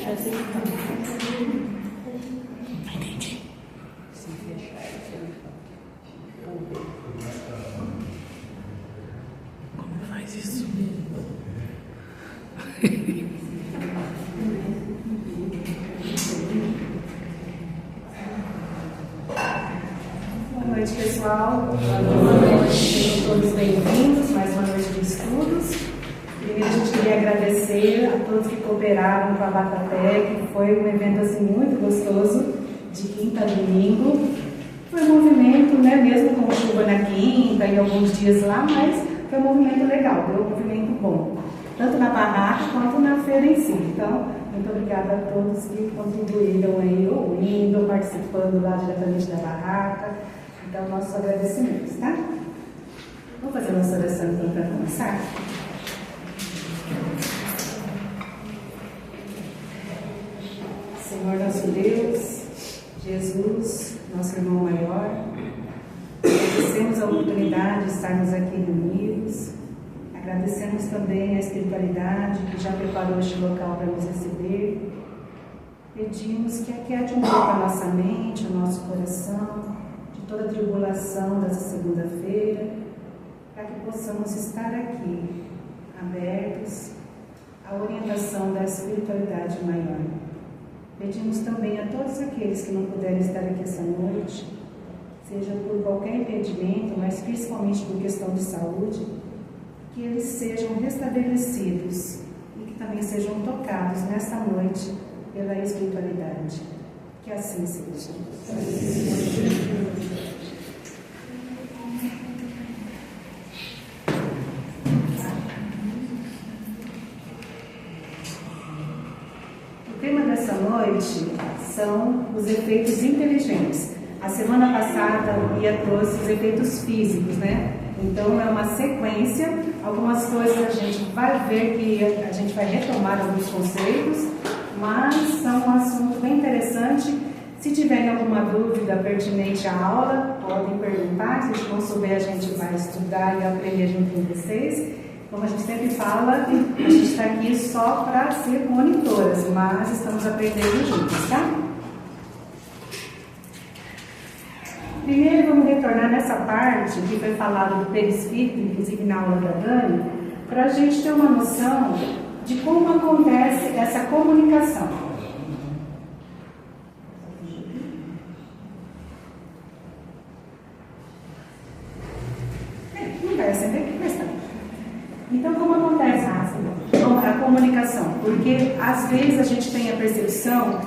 Não entendi. Como faz isso? Boa noite, pessoal. Boa noite. Sejam todos bem-vindos. Mais uma noite de estudos. Primeiro, a gente queria agradecer a todos que cooperaram com a Batatec. Foi um evento assim, muito gostoso, de quinta a domingo. Foi um movimento, né, mesmo com chuva na quinta e alguns dias lá, mas foi um movimento legal, deu um movimento bom, tanto na barraca quanto na feira em si. Então, muito obrigada a todos que contribuíram aí, ouvindo, participando lá diretamente da barraca. Então, nossos agradecimentos, tá? Vamos fazer a nossa oração então para começar? Senhor nosso Deus, Jesus, nosso irmão maior, agradecemos a oportunidade de estarmos aqui reunidos, agradecemos também a espiritualidade que já preparou este local para nos receber, pedimos que aquiete um pouco a nossa mente, o nosso coração, de toda a tribulação dessa segunda-feira, para que possamos estar aqui, abertos à orientação da espiritualidade maior. Pedimos também a todos aqueles que não puderem estar aqui essa noite, seja por qualquer impedimento, mas principalmente por questão de saúde, que eles sejam restabelecidos e que também sejam tocados nesta noite pela espiritualidade. Que assim seja. O tema dessa noite são os efeitos inteligentes. A semana passada o Bia trouxe os efeitos físicos, né? Então é uma sequência, algumas coisas a gente vai ver que a gente vai retomar alguns conceitos, mas são um assunto bem interessante. Se tiverem alguma dúvida pertinente à aula, podem perguntar. Se a gente não souber, a gente vai estudar e aprender junto com vocês. Como a gente sempre fala, a gente está aqui só para ser monitoras, mas estamos aprendendo juntos, tá? Primeiro, vamos retornar nessa parte que foi falado do perispírito, inclusive na aula da Dani, para a gente ter uma noção de como acontece essa comunicação. Não vai acender aqui, mas tá. Então, como acontece a comunicação? Porque, às vezes, a gente tem a percepção,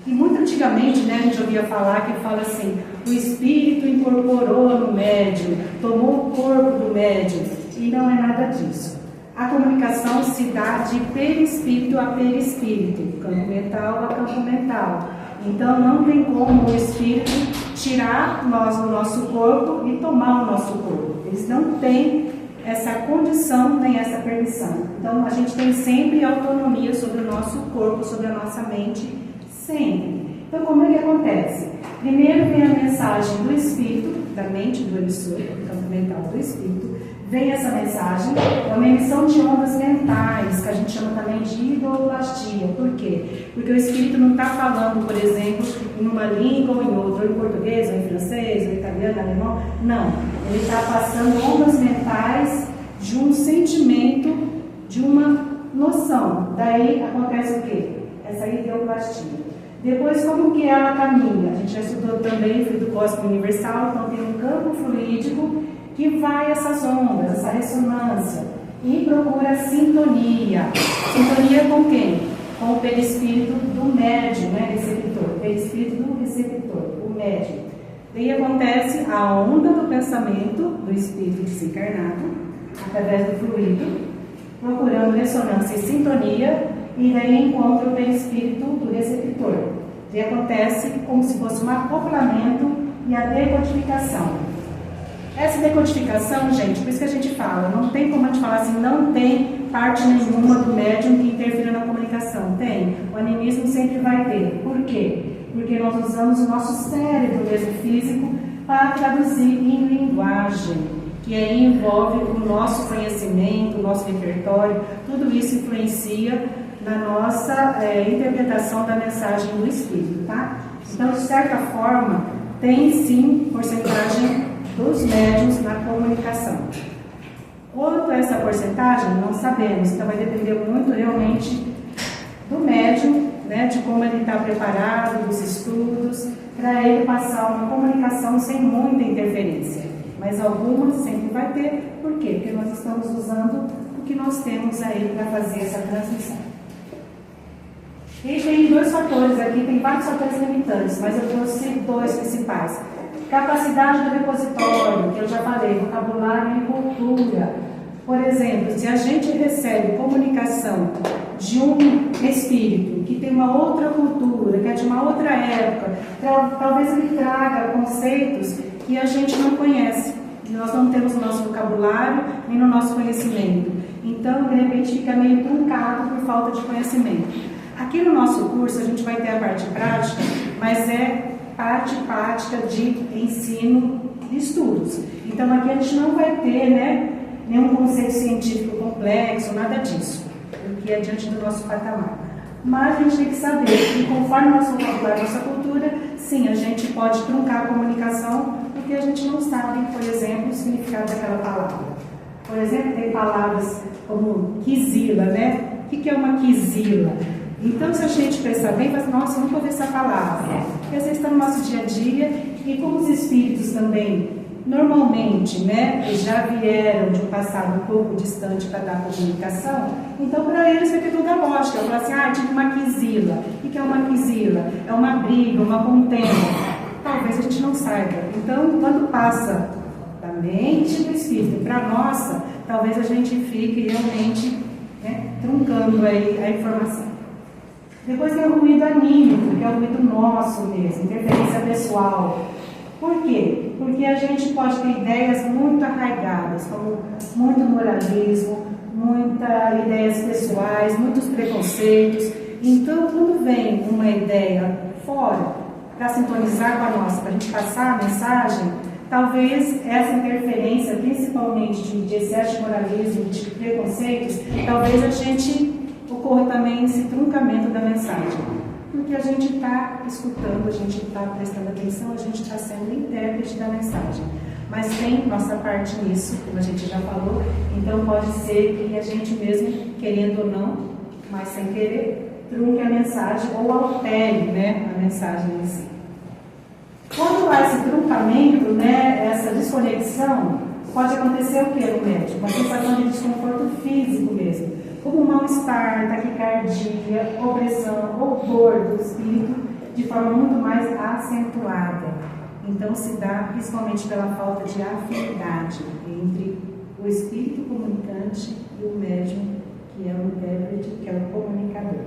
e muito antigamente, né, a gente ouvia falar que fala assim, o espírito incorporou no médium, tomou o corpo do médium, e não é nada disso. A comunicação se dá de perispírito a perispírito, campo mental a campo mental. Então, não tem como o espírito tirar nós do nosso corpo e tomar o nosso corpo. Eles não têm essa condição nem essa permissão. Então, a gente tem sempre autonomia sobre o nosso corpo, sobre a nossa mente, sempre. Então, como é que acontece? Primeiro vem a mensagem do espírito, da mente do emissor, do campo mental do espírito, vem essa mensagem, é uma emissão de ondas mentais, que a gente chama também de idoplastia. Por quê? Porque o espírito não está falando, por exemplo, em uma língua ou em outra, ou em português, ou em francês, ou em italiano, alemão. Não. Ele está passando ondas mentais de um sentimento, de uma noção. Daí acontece o quê? Essa idoplastia. Depois, como que ela caminha? A gente já estudou também fluido cósmico universal, então tem um campo fluídico que vai essas ondas, essa ressonância, e procura sintonia. Sintonia com quem? Com o perispírito do médium, né, receptor. Perispírito do receptor, o médium. Daí acontece a onda do pensamento do espírito desencarnado, através do fluido, procurando ressonância e sintonia, e daí encontra o perispírito do receptor. E acontece como se fosse um acoplamento e a decodificação. Essa decodificação, gente, por isso que a gente fala, não tem como a gente falar assim, não tem parte nenhuma do médium que interfira na comunicação. Tem. O animismo sempre vai ter. Por quê? Porque nós usamos o nosso cérebro mesmo físico para traduzir em linguagem, que aí envolve o nosso conhecimento, o nosso repertório, tudo isso influencia na nossa interpretação da mensagem do Espírito, tá? Então, de certa forma, tem sim porcentagem dos médiuns na comunicação. Quanto a essa porcentagem, não sabemos, então vai depender muito realmente do médium, né, de como ele está preparado, dos estudos, para ele passar uma comunicação sem muita interferência. Mas algumas sempre vai ter, por quê? Porque nós estamos usando o que nós temos aí para fazer essa transmissão. E tem dois fatores aqui, tem vários fatores limitantes, mas eu trouxe dois principais. Capacidade do repositório, que eu já falei, vocabulário e cultura. Por exemplo, se a gente recebe comunicação de um espírito que tem uma outra cultura, que é de uma outra época, talvez ele traga conceitos que a gente não conhece. Nós não temos no nosso vocabulário nem no nosso conhecimento. Então, de repente, fica meio truncado por falta de conhecimento. Aqui no nosso curso a gente vai ter a parte prática, mas é parte prática de ensino de estudos. Então aqui a gente não vai ter, né, nenhum conceito científico complexo, nada disso, porque é diante do nosso patamar. Mas a gente tem que saber que conforme o nosso vocabulário, a nossa cultura, sim, a gente pode truncar a comunicação, porque a gente não sabe, por exemplo, o significado daquela palavra. Por exemplo, tem palavras como quizila, né? O que é uma quizila? Então, se a gente prestar bem, fala, nossa, eu nunca ouvi essa palavra. Porque às vezes está no nosso dia a dia, e como os espíritos também, normalmente, né, já vieram de um passado um pouco distante para dar comunicação, então para eles vai ter toda a lógica. Eu falo assim, tive uma quizila. O que é uma quizila? É uma briga, uma contenda. Talvez a gente não saiba. Então, quando passa da mente do espírito para a nossa, talvez a gente fique realmente, né, truncando aí a informação. Depois tem o ruído anímico, que é o ruído nosso mesmo, interferência pessoal. Por quê? Porque a gente pode ter ideias muito arraigadas, como muito moralismo, muitas ideias pessoais, muitos preconceitos. Então, quando vem uma ideia fora, para sintonizar com a nossa, para a gente passar a mensagem, talvez essa interferência, principalmente de excesso de moralismo, de preconceitos, talvez a gente ocorra também esse truncamento da mensagem, porque a gente está escutando, a gente está prestando atenção, a gente está sendo intérprete da mensagem, mas tem nossa parte nisso, como a gente já falou, então pode ser que a gente mesmo, querendo ou não, mas sem querer, trunque a mensagem ou altere, né, a mensagem em si. Quando há esse truncamento, né, essa desconexão, pode acontecer o que no médico? Uma sensação de desconforto físico mesmo, como mal-estar, taquicardia, opressão ou dor do espírito de forma muito mais acentuada. Então se dá principalmente pela falta de afinidade entre o espírito comunicante e o médium, que é o intérprete, que é o comunicador.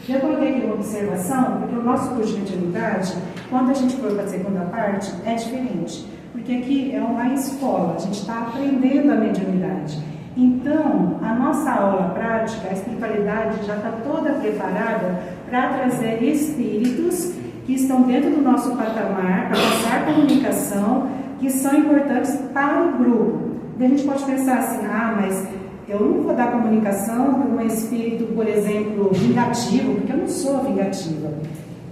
Eu coloquei aqui uma observação, porque o nosso curso de mediunidade, quando a gente for para a segunda parte, é diferente. Porque aqui é uma escola, a gente está aprendendo a mediunidade. Então, a nossa aula prática, a espiritualidade já está toda preparada para trazer espíritos que estão dentro do nosso patamar, para passar comunicação, que são importantes para o grupo. Daí a gente pode pensar assim, mas eu não vou dar comunicação para um espírito, por exemplo, vingativo, porque eu não sou vingativa.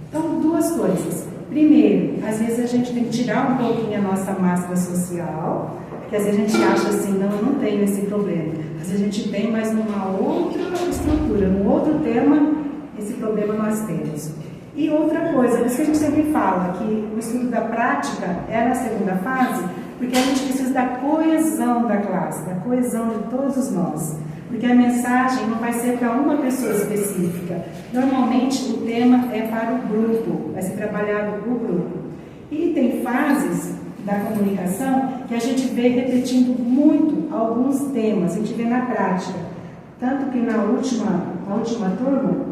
Então, duas coisas. Primeiro, às vezes a gente tem que tirar um pouquinho a nossa máscara social, porque às vezes a gente acha assim, não, eu não tenho esse problema. Às vezes a gente tem, mas numa outra estrutura, num outro tema, esse problema nós temos. E outra coisa, por isso que a gente sempre fala que o estudo da prática é na segunda fase, porque a gente precisa da coesão da classe, da coesão de todos nós. Porque a mensagem não vai ser para uma pessoa específica. Normalmente o tema é para o grupo, vai ser trabalhado para o grupo. E tem fases da comunicação que a gente vê repetindo muito alguns temas, a gente vê na prática. Tanto que na última turma,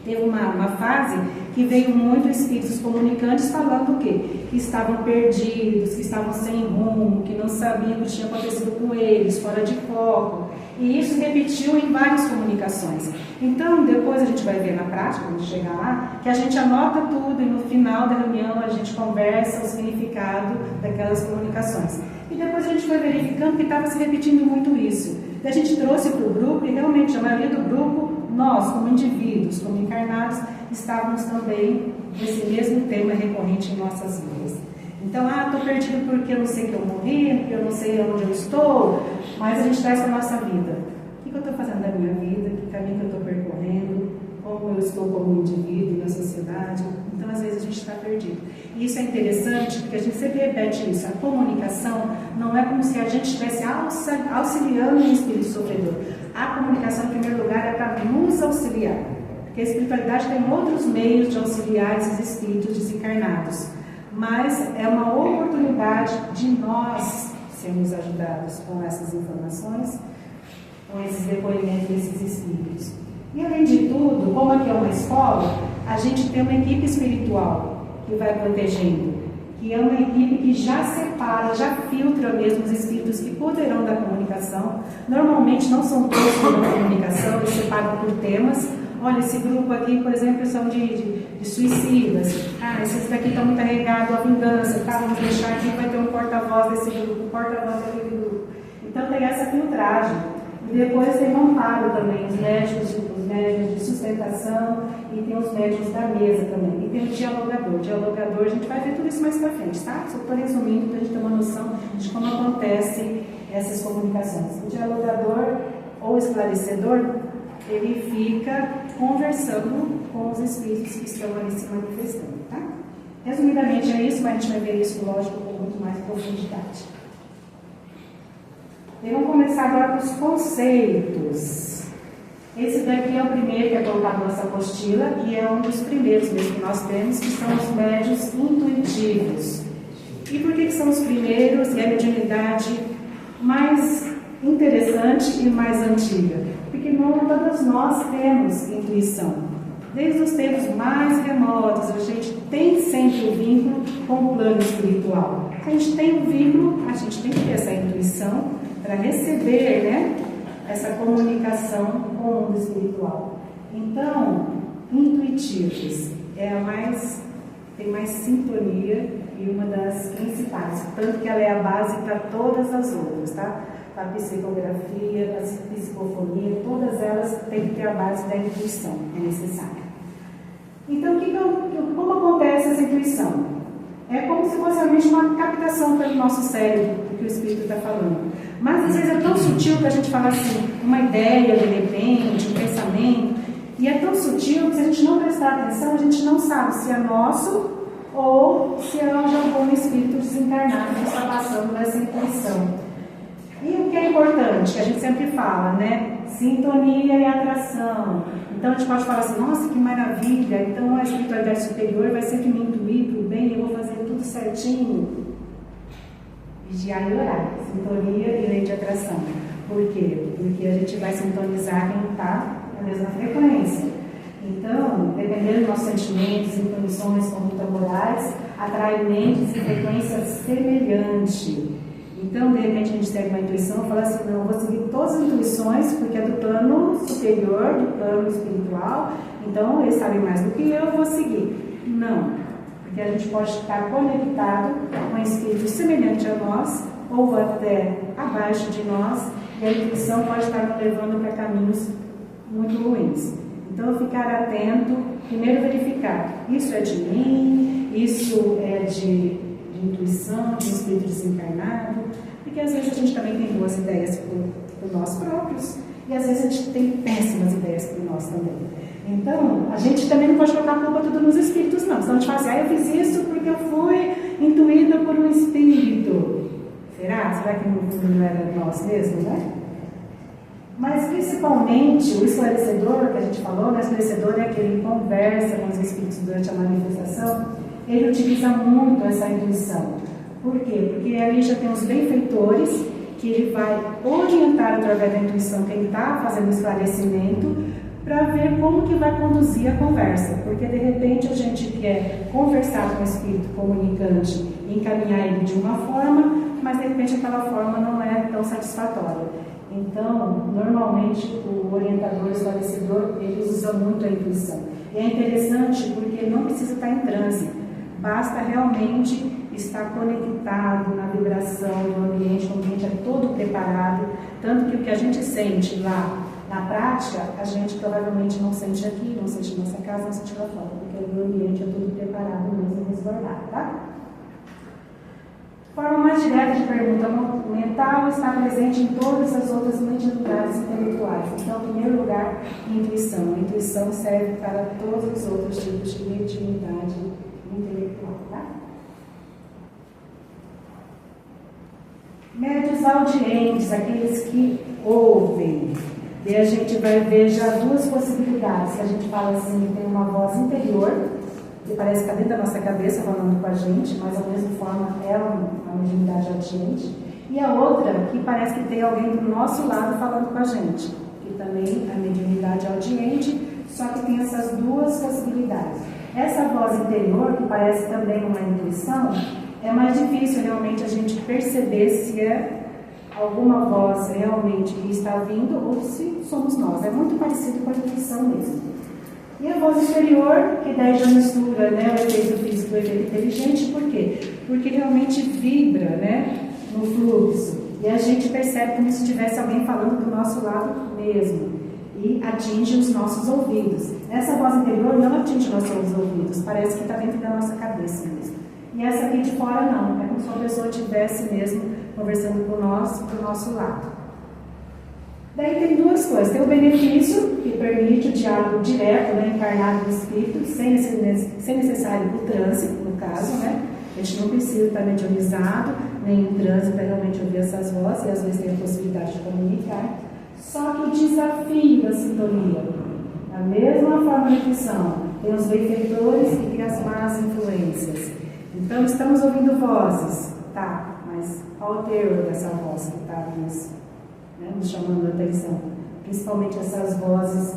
teve uma fase que veio muito espíritos comunicantes falando o quê? Que estavam perdidos, que estavam sem rumo, que não sabiam o que tinha acontecido com eles, fora de foco. E isso repetiu em várias comunicações. Então, depois a gente vai ver na prática, quando chegar lá, que a gente anota tudo e no final da reunião a gente conversa o significado daquelas comunicações. E depois a gente foi verificando que estava se repetindo muito isso. Daí a gente trouxe para o grupo e realmente a maioria do grupo nós, como indivíduos, como encarnados, estávamos também nesse mesmo tema recorrente em nossas vidas. Então, estou perdido porque eu não sei que eu morri, porque eu não sei onde eu estou, mas a gente traz para a nossa vida. O que eu estou fazendo da minha vida? Que caminho que eu estou percorrendo? Como eu estou como indivíduo na sociedade? Então, às vezes, a gente está perdido. E isso é interessante, porque a gente sempre repete isso. A comunicação não é como se a gente estivesse auxiliando um espírito sofredor. A comunicação, em primeiro lugar, é para nos auxiliar. Porque a espiritualidade tem outros meios de auxiliar esses espíritos desencarnados. Mas é uma oportunidade de nós sermos ajudados com essas informações, com esses depoimentos desses espíritos. E além de tudo, como aqui é uma escola, a gente tem uma equipe espiritual que vai protegendo, que é uma equipe que já separa, já filtra mesmo os espíritos que poderão dar comunicação. Normalmente não são todos que dão comunicação, eles separam por temas. Olha, esse grupo aqui, por exemplo, são de suicidas. Esses daqui estão muito arregados à vingança. Vamos deixar aqui, vai ter um porta-voz desse grupo, um porta-voz daquele grupo. Então tem essa filtragem. E depois tem um amparo também, os médicos de sustentação e tem os médicos da mesa também. E tem o dialogador. O dialogador, a gente vai ver tudo isso mais para frente, tá? Só estou resumindo para a gente ter uma noção de como acontecem essas comunicações. O dialogador ou esclarecedor, ele fica conversando com os espíritos que estão ali se manifestando, tá? Resumidamente é isso, mas a gente vai ver isso, lógico, com muito mais profundidade. E vamos começar agora com os conceitos. Esse daqui é o primeiro que é colocado na nossa apostila e é um dos primeiros mesmo que nós temos, que são os médiuns intuitivos. E por que são os primeiros e a mediunidade mais interessante e mais antiga? Porque todas nós temos intuição. Desde os tempos mais remotos, a gente tem sempre o vínculo com o plano espiritual. Se a gente tem o vínculo, a gente tem que ter essa intuição para receber, né, essa comunicação com o mundo espiritual. Então, intuitivos tem mais sintonia e uma das principais, tanto que ela é a base para todas as outras, tá? A psicografia, a psicofonia, todas elas têm que ter a base da intuição, é necessária. Então, como acontece essa intuição? É como se fosse realmente uma captação pelo nosso cérebro, do que o Espírito está falando. Mas às vezes é tão sutil que a gente fala assim, uma ideia de repente, um pensamento, e é tão sutil que se a gente não prestar atenção, a gente não sabe se é nosso ou se é de algum espírito desencarnado que está passando nessa intuição. E o que é importante, que a gente sempre fala, né? Sintonia e atração. Então a gente pode falar assim, nossa, que maravilha, então a espiritualidade superior vai sempre me intuir para o bem, eu vou fazer tudo certinho. Vigiar e orar. Sintonia e lei de atração. Por quê? Porque a gente vai sintonizar quem está na mesma frequência. Então, dependendo dos nossos sentimentos, intuições, condutas morais, atrai mentes e frequências semelhantes. Então, de repente, a gente segue uma intuição e fala assim, não, eu vou seguir todas as intuições, porque é do plano superior, do plano espiritual, então eles sabem mais do que eu vou seguir. Não, porque a gente pode estar conectado com um espírito semelhante a nós, ou até abaixo de nós, e a intuição pode estar nos levando para caminhos muito ruins. Então, ficar atento, primeiro verificar, isso é de mim, isso é de intuição, de espírito desencarnado, porque às vezes a gente também tem boas ideias por nós próprios, e às vezes a gente tem péssimas ideias por nós também. Então, a gente também não pode colocar a culpa tudo nos espíritos, não. Senão a gente fala assim, eu fiz isso porque eu fui intuída por um espírito. Será? Será que não era nós mesmos, né? Mas principalmente o esclarecedor que a gente falou, né? O esclarecedor é aquele que conversa com os espíritos durante a manifestação, ele utiliza muito essa intuição. Por quê? Porque ali já tem os benfeitores, que ele vai orientar através da intuição quem está fazendo o esclarecimento, para ver como que vai conduzir a conversa. Porque de repente a gente quer conversar com o espírito comunicante e encaminhar ele de uma forma, mas de repente aquela forma não é tão satisfatória. Então, normalmente o orientador, o esclarecedor, ele usa muito a intuição. E é interessante porque ele não precisa estar em transe, basta realmente estar conectado na vibração do ambiente, o ambiente é todo preparado, tanto que o que a gente sente lá Na prática, a gente provavelmente não sente aqui, não sente na nossa casa, não sente lá fora, porque o ambiente é tudo preparado mesmo, resguardado, tá? Forma mais direta de pergunta mental está presente em todas as outras mediunidades intelectuais. Então, em primeiro lugar, intuição. A intuição serve para todos os outros tipos de mediunidade intelectual, tá? Médios audientes, aqueles que ouvem. E a gente vai ver já duas possibilidades, que a gente fala assim, tem uma voz interior, que parece que está dentro da nossa cabeça falando com a gente, mas da mesma forma é uma mediunidade audiente. E a outra, que parece que tem alguém do nosso lado falando com a gente, que também é mediunidade audiente, só que tem essas duas possibilidades. Essa voz interior, que parece também uma intuição, é mais difícil realmente a gente perceber se é alguma voz realmente que está vindo ou se somos nós. É muito parecido com a intuição mesmo. E a voz exterior, que daí já mistura, né, o efeito físico e o efeito inteligente, por quê? Porque realmente vibra, né, no fluxo. E a gente percebe como se tivesse alguém falando do nosso lado mesmo. E atinge os nossos ouvidos. Essa voz interior não atinge os nossos ouvidos, parece que está dentro da nossa cabeça mesmo. E essa aqui de fora não, é como se uma pessoa estivesse mesmo conversando com nós, do nosso lado. Daí tem duas coisas, tem o benefício, que permite o diálogo direto, né, encarnado do espírito, sem necessário o transe, no caso, né? A gente não precisa estar mediunizado, nem em transe para realmente ouvir essas vozes, e às vezes tem a possibilidade de comunicar. Só que o desafio da sintonia, da mesma forma da intuição, tem os benfeitores e tem as más influências. Então, estamos ouvindo vozes, tá, mas qual o teor dessa voz que está nos chamando a atenção? Principalmente essas vozes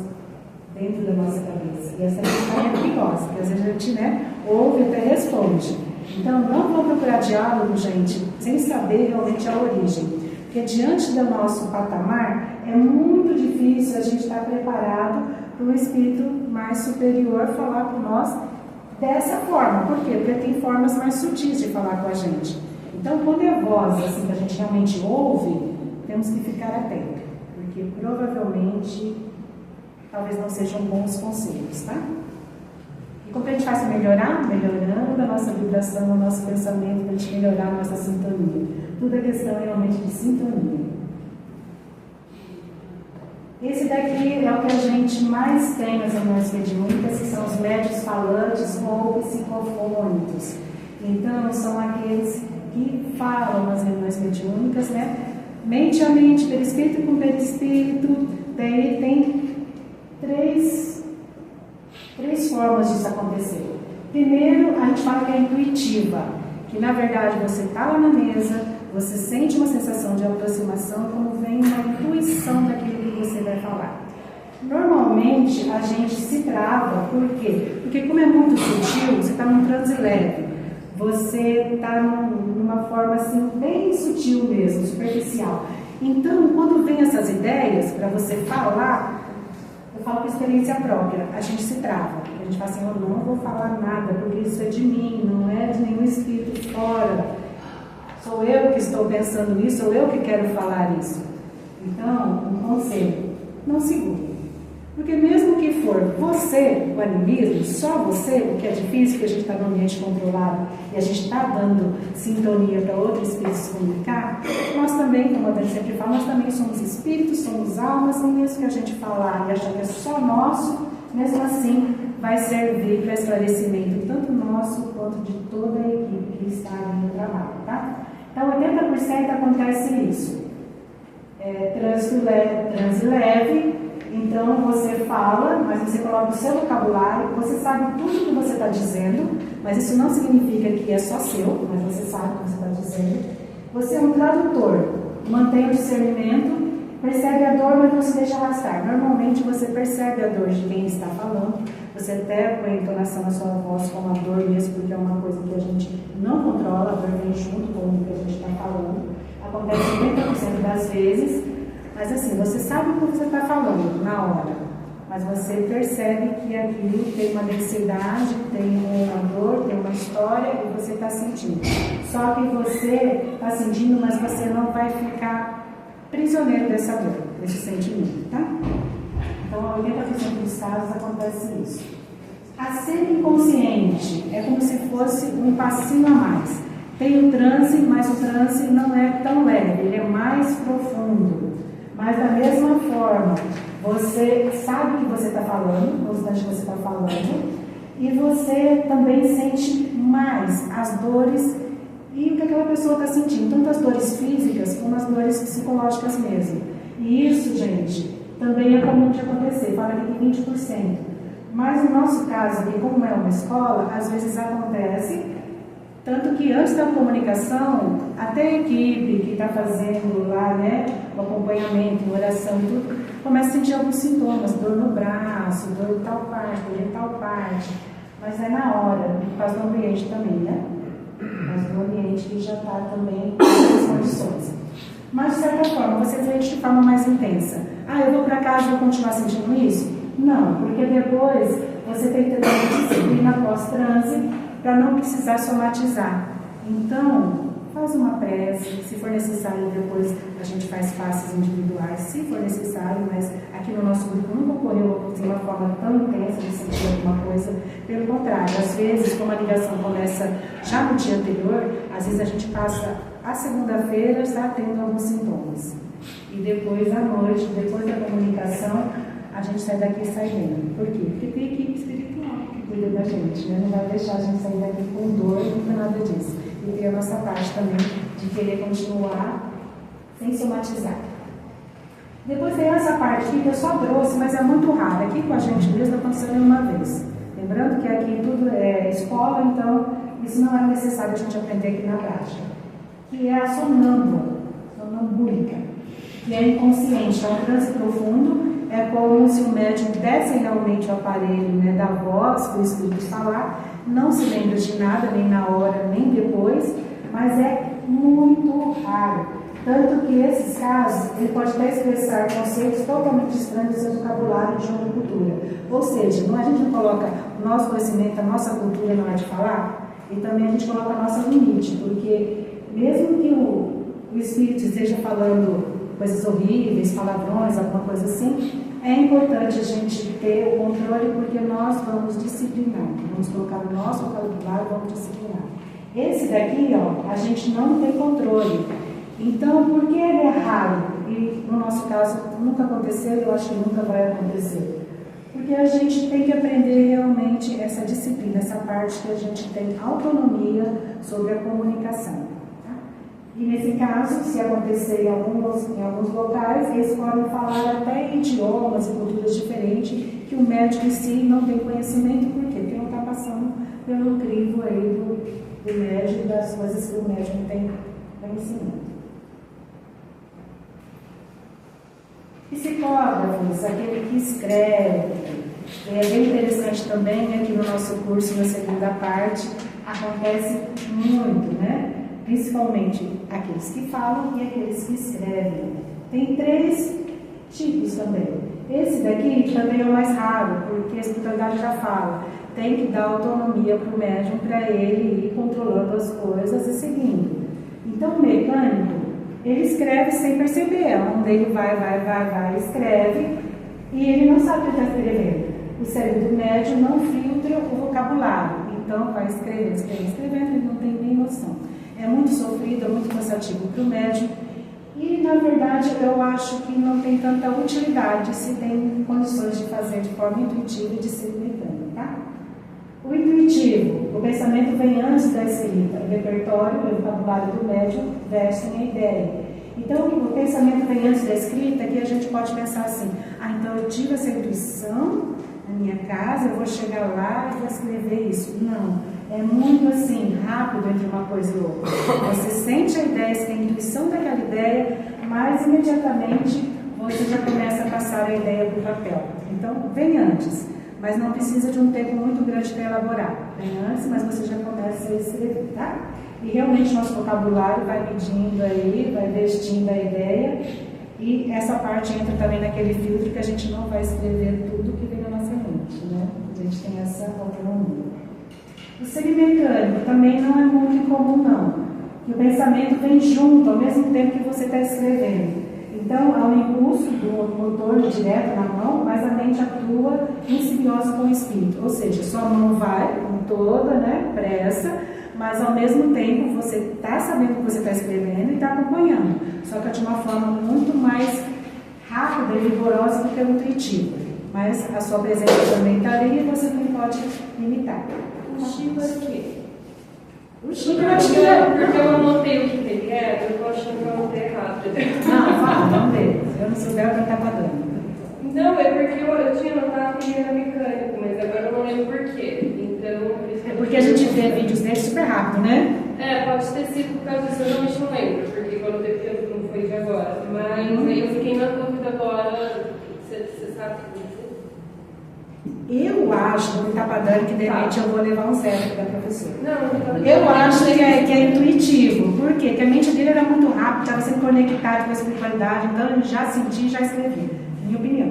dentro da nossa cabeça. E essa aqui é perigosa, porque às vezes a gente, né, ouve e até responde. Então, não vou procurar diálogo, gente, sem saber realmente a origem. Porque diante do nosso patamar, é muito difícil a gente estar preparado para o espírito mais superior falar com nós dessa forma. Por quê? Porque tem formas mais sutis de falar com a gente. Então, quando é voz assim, que a gente realmente ouve, temos que ficar atento, porque provavelmente talvez não sejam bons conselhos, tá? E como a gente faz para melhorar? Melhorando a nossa vibração, o nosso pensamento, para a gente melhorar a nossa sintonia. Tudo é questão realmente de sintonia. Esse daqui é o que a gente mais tem nas reuniões mediúnicas, que são os médios falantes ou psicofônicos. Então, são aqueles que falam nas reuniões mediúnicas, né? Mente a mente, perispírito com perispírito. Daí tem três formas disso acontecer. Primeiro, a gente fala que é intuitiva, que na verdade você está lá na mesa, você sente uma sensação de aproximação, como vem uma intuição daquilo que você vai falar. Normalmente a gente se trava, por quê? Porque como é muito sutil, você está num transe leve, você está numa forma assim, bem sutil mesmo, superficial. Então, quando vem essas ideias para você falar, eu falo com experiência própria, a gente se trava. A gente fala assim, eu não vou falar nada, porque isso é de mim, não é de nenhum espírito fora. Sou eu que estou pensando nisso, sou eu que quero falar isso. Então, um conselho, não segure. Porque mesmo que for você, o animismo, só você, o que é difícil, que a gente está num ambiente controlado e a gente está dando sintonia para outros espíritos se comunicar, nós também, como a Dani sempre fala, nós também somos espíritos, somos almas, e mesmo que a gente falar e achar que é só nosso, mesmo assim vai servir para esclarecimento tanto nosso quanto de toda a equipe que está ali no trabalho, tá? Então, 80% acontece isso. Transe leve. Então você fala, mas você coloca o seu vocabulário, você sabe tudo o que você está dizendo, mas isso não significa que é só seu, mas você sabe o que você está dizendo. Você é um tradutor, mantém o discernimento, percebe a dor, mas não se deixa arrastar. Normalmente você percebe a dor de quem está falando, você até põe a entonação na sua voz como a dor mesmo, porque é uma coisa que a gente não controla, a dor vem junto com o que a gente está falando. Acontece 80% das vezes. Mas assim, você sabe o que você está falando na hora, mas você percebe que aquilo tem uma densidade, tem uma dor, tem uma história e você está sentindo. Só que você está sentindo, mas você não vai ficar prisioneiro dessa dor, desse sentimento, tá? Então, 80% dos casos acontece isso. A semi-inconsciente é como se fosse um passinho a mais. Tem o transe, mas o transe não é tão leve, ele é mais profundo. Mas da mesma forma, você sabe o que você está falando, no instante que você está falando, e você também sente mais as dores e o que aquela pessoa está sentindo, tanto as dores físicas como as dores psicológicas mesmo. E isso, gente, também é comum de acontecer, fala aqui de 20%. Mas no nosso caso aqui, como é uma escola, às vezes acontece, tanto que antes da comunicação, até a equipe que está fazendo lá, né, o acompanhamento, oração e tudo, começa a sentir alguns sintomas, dor no braço, dor em tal parte, dor em tal parte, mas é na hora, por causa do ambiente também, né? Mas do ambiente que já está também nas condições. Mas, de certa forma, você sente de forma mais intensa. Ah, eu vou para casa e vou continuar sentindo isso? Não, porque depois você tem que ter uma disciplina pós-transe para não precisar somatizar. Então, faz uma prece, se for necessário depois a gente faz passes individuais, se for necessário, mas aqui no nosso grupo nunca ocorreu de uma forma tão intensa de sentir alguma coisa. Pelo contrário, às vezes, como a ligação começa já no dia anterior, às vezes a gente passa a segunda-feira já tendo alguns sintomas. E depois, à noite, depois da comunicação, a gente sai daqui e sai bem. Por quê? Porque tem equipe espiritual que cuida da gente, né? Não vai deixar a gente sair daqui com dor, não tem nada disso. E tem a nossa parte também de querer continuar sem somatizar. Depois tem essa parte aqui que eu só trouxe, mas é muito rara. Aqui com a gente mesmo aconteceu uma vez. Lembrando que aqui tudo é escola, então isso não é necessário a gente aprender aqui na prática. Que é a sonambúlica, que é inconsciente, é um transe profundo. É como se o médium desse realmente o aparelho, né, da voz, para o espírito falar, não se lembra de nada, nem na hora, nem depois, mas é muito raro. Tanto que esses casos, ele pode até expressar conceitos totalmente estranhos do seu vocabulário de outra cultura. Ou seja, a gente não coloca o nosso conhecimento, a nossa cultura na hora de falar, e também a gente coloca a nossa limite, porque mesmo que o espírito esteja falando coisas horríveis, palavrões, alguma coisa assim, é importante a gente ter o controle, porque nós vamos disciplinar, vamos colocar o nosso vocabulário, vamos disciplinar. Esse daqui, ó, a gente não tem controle. Então, por que ele é raro? E no nosso caso nunca aconteceu, eu acho que nunca vai acontecer. Porque a gente tem que aprender realmente essa disciplina, essa parte que a gente tem autonomia sobre a comunicação. E nesse caso, se acontecer em alguns locais, eles podem falar até idiomas e culturas diferentes que o médico em si não tem conhecimento. Por quê? Porque não está passando pelo crivo aí do médico, das coisas que o médico tem conhecimento. Psicógrafos, aquele que escreve, é bem interessante também, aqui no nosso curso, na segunda parte, acontece muito, né? Principalmente aqueles que falam e aqueles que escrevem. Tem 3 tipos também. Esse daqui também é o mais raro, porque a espiritualidade já fala. Tem que dar autonomia para o médium, para ele ir controlando as coisas e seguindo. Então, o mecânico, ele escreve sem perceber. Onde ele vai, escreve, e ele não sabe o que está escrevendo. O cérebro do médium não filtra o vocabulário. Então, vai escrevendo, ele não tem nem noção. É muito sofrido, é muito cansativo para o médium. E, na verdade, eu acho que não tem tanta utilidade se tem condições de fazer de forma intuitiva e de ser mecânico, tá? O intuitivo, o pensamento vem antes da escrita. O repertório, o vocabulário do médium vestem a ideia. Então, o pensamento vem antes da escrita, que a gente pode pensar assim, então eu tive essa intuição na minha casa, eu vou chegar lá e vou escrever isso. Não. É muito assim, rápido entre uma coisa e outra. Você sente a ideia, você tem a intuição daquela ideia, mas imediatamente você já começa a passar a ideia para o papel. Então, vem antes, mas não precisa de um tempo muito grande para elaborar. Vem antes, mas você já começa a escrever, tá? E realmente nosso vocabulário vai medindo aí, vai vestindo a ideia, e essa parte entra também naquele filtro que a gente não vai escrever tudo que vem na nossa mente, né? A gente tem essa autonomia. O semimecânico também não é muito incomum, não. Que o pensamento vem junto, ao mesmo tempo que você está escrevendo. Então, há um impulso do motor direto na mão, mas a mente atua em simbiose com o espírito. Ou seja, sua mão vai com toda, né, pressa, mas ao mesmo tempo você está sabendo o que você está escrevendo e está acompanhando. Só que de uma forma muito mais rápida e vigorosa do que o intuitivo. Mas a sua presença também está ali e você também pode imitar. O Chico é o quê? O Chico eu acho que é. Porque eu anotei o que ele é, eu tô achando que eu anotei errado. Não, fala, vamos ver. Se eu não souber, eu estava dando. Não, é porque eu tinha notado que ele era mecânico, mas agora eu não lembro por quê. Então, É porque a gente vê vídeos dele super rápido, né? pode ter sido por causa disso, eu realmente não lembro, porque quando eu teve não foi de agora. Mas aí eu fiquei na dúvida agora, você sabe dizer? Eu acho, no Tapadani, que de repente eu vou levar um certo da professora. Não, Eu acho que é intuitivo. Por quê? Porque a mente dele era muito rápida, estava sendo conectado com a espiritualidade, então ele já sentia e já escrevia. Minha opinião.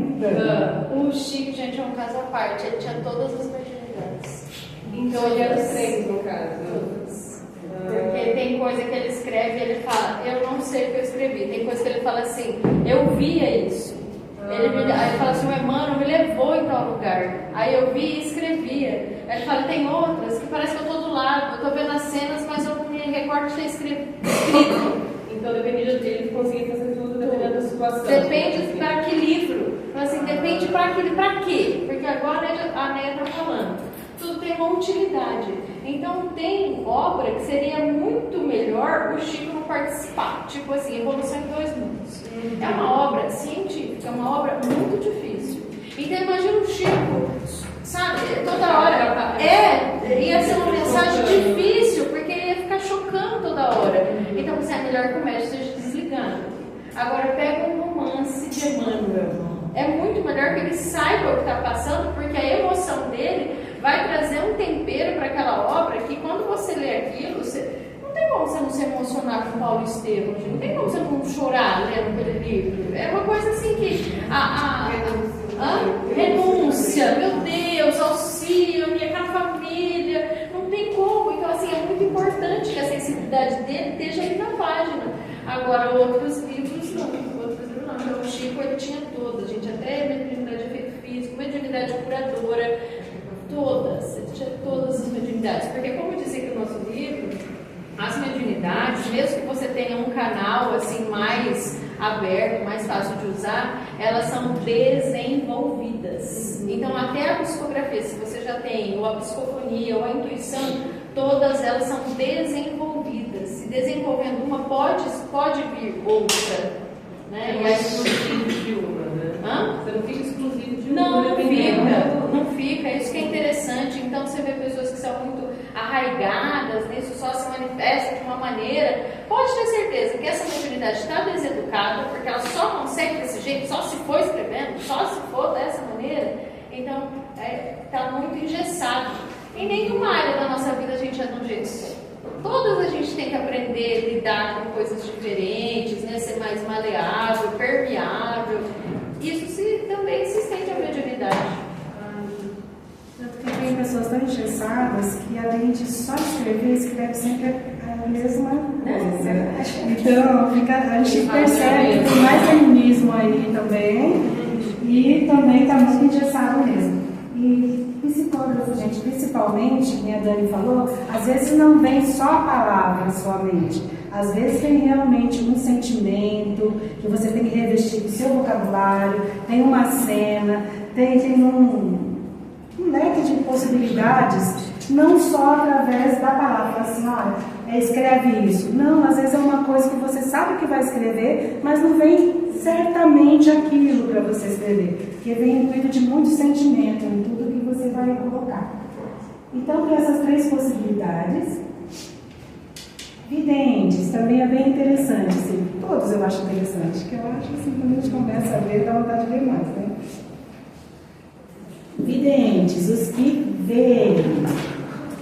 O Chico, gente, é um caso à parte. Ele tinha todas as mediunidades. Então ele era os três, no caso. Todas. Porque tem coisa que ele escreve e ele fala, eu não sei o que eu escrevi. Tem coisa que ele fala assim, eu via isso. Aí ele fala assim, o Emmanuel me levou em tal lugar. Aí eu vi e escrevia. Aí ele fala, tem outras que parece que eu estou do lado, eu estou vendo as cenas, mas eu me recordo de ter escrito. Então dependia dele conseguir fazer tudo dependendo da situação. Depende para que livro. Assim, depende para quê? Porque agora a Néia está falando. Tudo tem uma utilidade. Então tem obra que seria muito melhor o Chico não participar. Tipo assim, Evolução em Dois Mundos. É uma obra científica, é uma obra muito difícil. Então imagina o Chico, sabe, toda hora. Ia ser uma mensagem difícil, porque ele ia ficar chocando toda hora. Então você é melhor que o médico esteja desligando. Agora pega um romance de Emmanuel. É muito melhor que ele saiba o que está passando, porque a emoção dele vai trazer um tempero para aquela obra que quando você lê aquilo, não tem como você não se emocionar com Paulo Estevam, não tem como você não chorar lendo aquele livro. É uma coisa assim que renúncia, meu Deus, auxílio, minha família, não tem como. Então assim, é muito importante que a sensibilidade dele esteja ali na página. Agora outros livros não. Então o Chico ele tinha todas, gente, até mediunidade de efeito físico, mediunidade curadora, todas, ele tinha todas as mediunidades, porque como dizia aqui no nosso livro, as mediunidades, mesmo que você tenha um canal assim mais aberto, mais fácil de usar, elas são desenvolvidas. Então até a psicografia, se você já tem ou a psicofonia ou a intuição, todas elas são desenvolvidas. Se desenvolvendo uma, pode vir outra. Né? É exclusivo de uma, né? Você não fica exclusivo de uma. Não fica. Isso que é interessante. Então você vê pessoas que são muito arraigadas nisso, só se manifestam de uma maneira. Pode ter certeza que essa mediunidade está deseducada, porque ela só consegue desse jeito, só se for escrevendo, só se for dessa maneira. Então está muito engessado. Em nenhuma área da nossa vida a gente é de um jeito só. Todas a gente tem que aprender a lidar com coisas diferentes, né? Ser mais maleável, permeável. Isso também se estende à mediunidade. Porque tem pessoas tão engessadas que além de só escrever, escreve sempre a mesma coisa. Então a gente percebe que tem mais animismo aí também e também está muito engessado mesmo. E psicógrafo, gente, principalmente, como a Dani falou, às vezes não vem só a palavra na sua mente. Às vezes tem realmente um sentimento que você tem que revestir do seu vocabulário, tem uma cena, tem um leque de possibilidades, não só através da palavra, assim, olha, escreve isso. Não, às vezes é uma coisa que você sabe que vai escrever, mas não vem certamente aquilo para você escrever, porque vem intuito de muito sentimento em tudo que você vai colocar. Então, tem essas três possibilidades. Videntes, também é bem interessante, assim, todos eu acho interessante, que eu acho assim, quando a gente começa a ver, dá vontade de ver mais, né? Videntes, os que veem.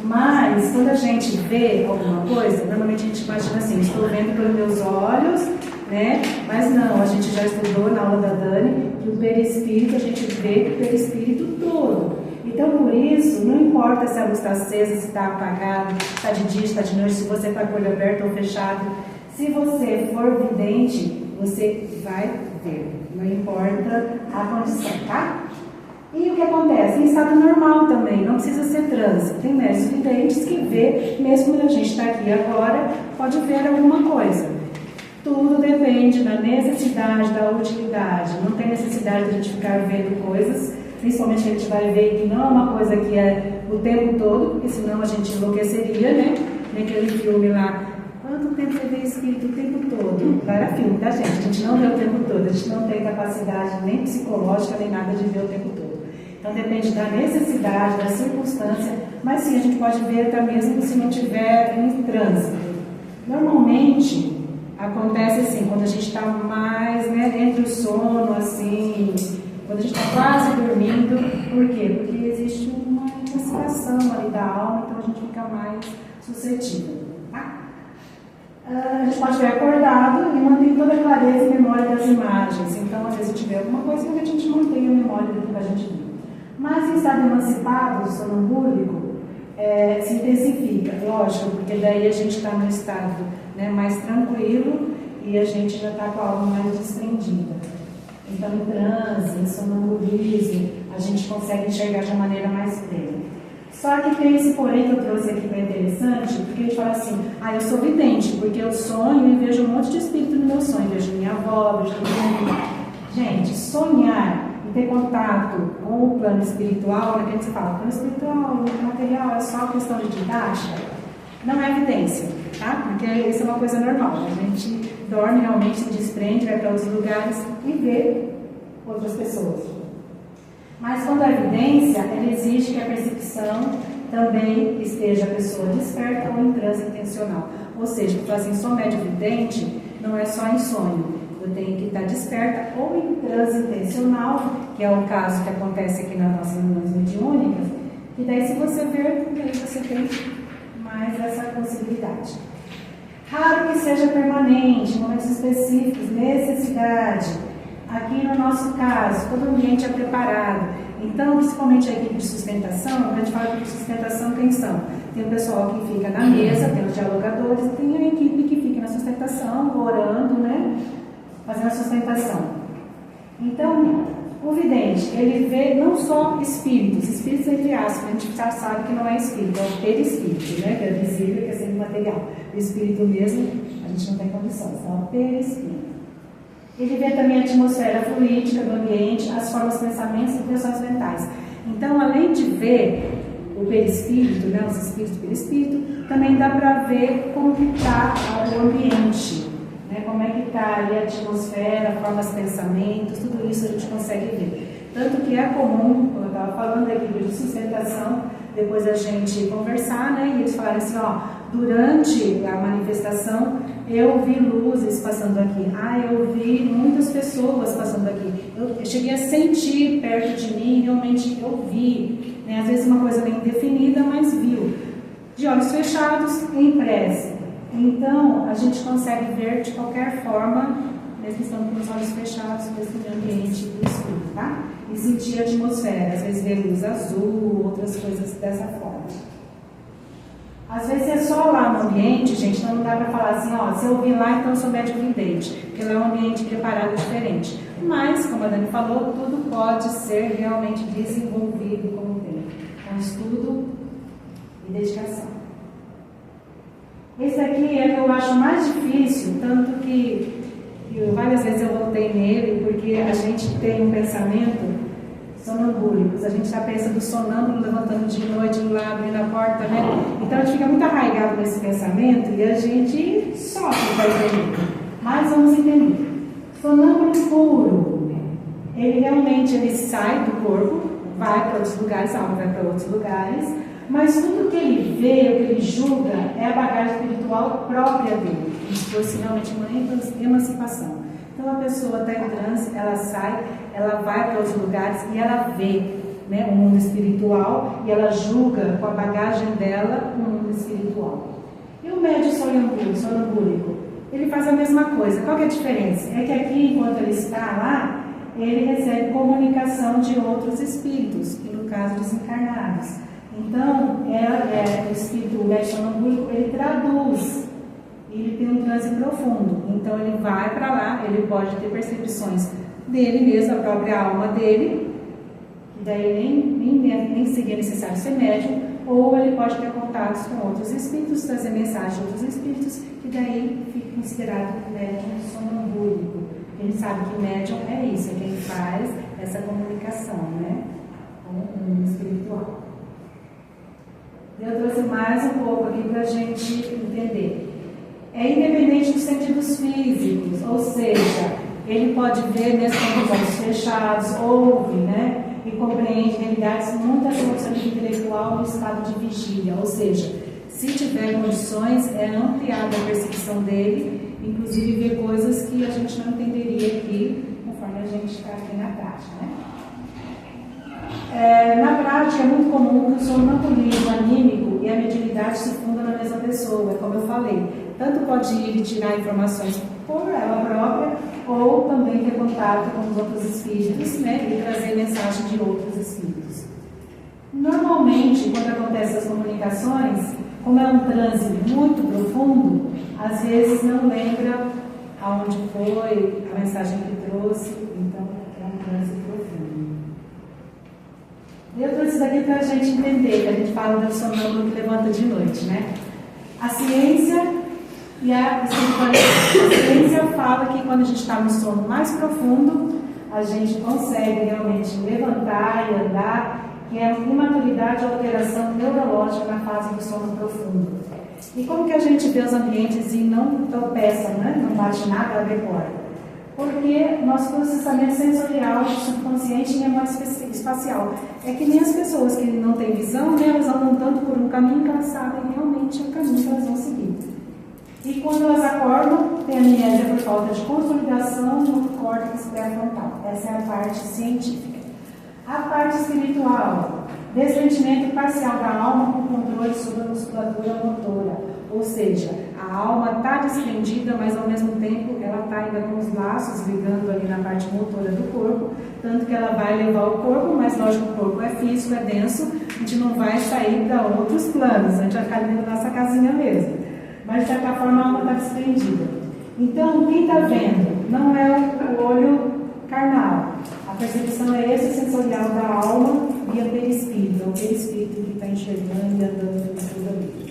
Mas, quando a gente vê alguma coisa, normalmente a gente imagina assim, estou vendo pelos meus olhos, né? Mas não, a gente já estudou na aula da Dani que o perispírito, a gente vê o perispírito todo. Então, por isso, não importa se a luz está acesa, se está apagada, se está de dia, se está de noite, se você está com o olho aberto ou fechado. Se você for vidente, você vai ver, não importa a condição, tá? E o que acontece? Em estado normal também, não precisa ser transe. Tem médicos videntes que vê, mesmo quando a gente está aqui agora, pode ver alguma coisa. Tudo depende da necessidade, da utilidade. Não tem necessidade de a gente ficar vendo coisas, principalmente a gente vai ver que não é uma coisa que é o tempo todo, porque senão a gente enlouqueceria, né? Naquele filme lá, quanto tempo você vê espírito o tempo todo? Lá era filme, tá, gente? A gente não vê o tempo todo, a gente não tem capacidade nem psicológica, nem nada de ver o tempo todo. Então depende da necessidade, da circunstância, mas sim, a gente pode ver até mesmo se não tiver em trânsito. Normalmente, acontece assim, quando a gente está mais, né, entre o sono, assim, quando a gente está quase dormindo. Por quê? Porque existe uma intensificação ali da alma, então a gente fica mais suscetível, tá? A gente pode ver acordado e mantém toda a clareza e memória das imagens. Então, às vezes, se tiver alguma coisa, a gente mantém a memória do que a gente viu. Mas em estado emancipado, sonambúlico, se intensifica, lógico, porque daí a gente está no estado, né, mais tranquilo e a gente já está com a alma mais desprendida. Então, em transe, em sonambulismo, a gente consegue enxergar de uma maneira mais plena. Só que tem esse porém que eu trouxe aqui que é interessante, porque a gente fala assim, eu sou vidente, porque eu sonho e vejo um monte de espírito no meu sonho, vejo minha avó, vejo minha mãe. Gente, sonhar e ter contato com o plano espiritual, né, que a gente fala, plano espiritual, o material é só questão de didática, não é evidência, tá? Porque isso é uma coisa normal, a gente dorme realmente, se desprende, vai para outros lugares e vê outras pessoas. Mas quando a evidência, ela exige que a percepção também esteja a pessoa desperta ou em transe intencional. Ou seja, para assim, sou médio vidente, não é só em sonho. Eu tenho que estar desperta ou em transe intencional, que é o caso que acontece aqui nas nossas reuniões mediúnicas, e daí se você ver, aí você tem mais essa possibilidade. Raro que seja permanente, em momentos específicos, necessidade. Aqui no nosso caso, todo o ambiente é preparado. Então, principalmente a equipe de sustentação, a gente fala que de sustentação quem são? Tem o pessoal que fica na mesa, tem os dialogadores, tem a equipe que fica na sustentação, orando, né? Fazendo a sustentação. Então, o vidente, ele vê não só espíritos entre aspas, a gente já sabe que não é espírito, é o perispírito, né? Que é visível, que é sempre material. O espírito mesmo, a gente não tem condições, então é o perispírito. Ele vê também a atmosfera fluídica do ambiente, as formas, pensamentos e impressões mentais. Então, além de ver o perispírito, né, os espíritos do perispírito, também dá para ver como que está o ambiente, né, como é que está ali a atmosfera, formas, pensamentos, tudo isso a gente consegue ver. Tanto que é comum, como eu estava falando da equipe de sustentação, depois a gente conversar, né, e eles falaram assim, durante a manifestação, eu vi luzes passando aqui. Eu vi muitas pessoas passando aqui. Eu cheguei a sentir perto de mim, realmente eu vi. Né? Às vezes uma coisa bem indefinida, mas viu. De olhos fechados, em prece. Então, a gente consegue ver de qualquer forma, mesmo estando com os olhos fechados, nesse ambiente do escuro, tá? E sentir a atmosfera. Às vezes ver luz azul, outras coisas dessa forma. Às vezes é só lá no ambiente, gente, então não dá para falar assim, se eu vim lá, então eu sou médico vidente, porque lá é um ambiente preparado diferente. Mas, como a Dani falou, tudo pode ser realmente desenvolvido com o tempo, com estudo e dedicação. Esse aqui é que eu acho mais difícil, tanto que várias vezes eu voltei nele, porque a gente tem um pensamento sonambúlicos, a gente já pensa do sonâmbulo levantando de noite, lá abrindo a porta, né? Então a gente fica muito arraigado nesse pensamento e a gente sofre para entender. Mas vamos entender. Sonâmbulo puro, ele realmente sai do corpo, vai para outros lugares, a alma vai para outros lugares, mas tudo que ele vê, o que ele julga, é a bagagem espiritual própria dele. Isso fosse realmente uma emancipação. Então a pessoa está em transe, ela sai, ela vai para outros lugares e ela vê, né, o mundo espiritual e ela julga com a bagagem dela o mundo espiritual. E o médium sonambúlico, ele faz a mesma coisa. Qual que é a diferença? É que aqui, enquanto ele está lá, ele recebe comunicação de outros espíritos, que no caso desencarnados. Então, o espírito, o médium sonambúlico, ele traduz e ele tem um transe profundo. Então ele vai para lá, ele pode ter percepções dele mesmo, a própria alma dele, que daí nem seria necessário ser médium, ou ele pode ter contatos com outros espíritos, trazer mensagens de outros espíritos, que daí fica considerado médium sonambúlico. A gente sabe que médium é isso, é quem faz essa comunicação, né, com o mundo espiritual. Eu trouxe mais um pouco aqui para a gente entender. É independente dos sentidos físicos, ou seja, ele pode ver mesmo com os olhos fechados, ouve, né? E compreende realidades muito acima do nível intelectual no estado de vigília. Ou seja, se tiver condições, é ampliada a percepção dele, inclusive ver coisas que a gente não entenderia aqui, conforme a gente está aqui na prática, né? Na prática, é muito comum que o sonambulismo anímico e a mediunidade se fundam na mesma pessoa, como eu falei. Tanto pode ir e tirar informações por ela própria, ou também ter contato com os outros espíritos, né, e trazer mensagem de outros espíritos. Normalmente, quando acontecem as comunicações, como é um transe muito profundo, às vezes não lembra aonde foi, a mensagem que trouxe, então é um transe profundo. Eu trouxe isso aqui para a gente entender, que a gente fala do sonâmbulo que levanta de noite, né? A ciência e a espiritualidade. A ciência fala que quando a gente está no sono mais profundo, a gente consegue realmente levantar e andar, que é imaturidade ou alteração neurológica na fase do sono profundo. E como que a gente vê os ambientes e não tropeça, né? Não bate nada, abre porta? Porque nosso processamento sensorial, subconsciente e memória espacial. É que nem as pessoas que não têm visão, né? Elas andam tanto por um caminho que elas sabem realmente o caminho que elas vão seguir. E quando elas acordam, tem amnésia por falta de consolidação no córtex pré-frontal. Essa é a parte científica. A parte espiritual, descendimento parcial da alma com controle sobre a musculatura motora. Ou seja, a alma está desprendida, mas ao mesmo tempo ela está ainda com os laços ligando ali na parte motora do corpo, tanto que ela vai levar o corpo, mas lógico, o corpo é físico, é denso, a gente não vai sair para outros planos, a gente vai ficar dentro da nossa casinha mesmo. Mas de certa forma a alma está desprendida. Então, quem está vendo não é o olho carnal. A percepção é extrasensorial da alma via perispírito, é o perispírito que está enxergando e andando tudo ali.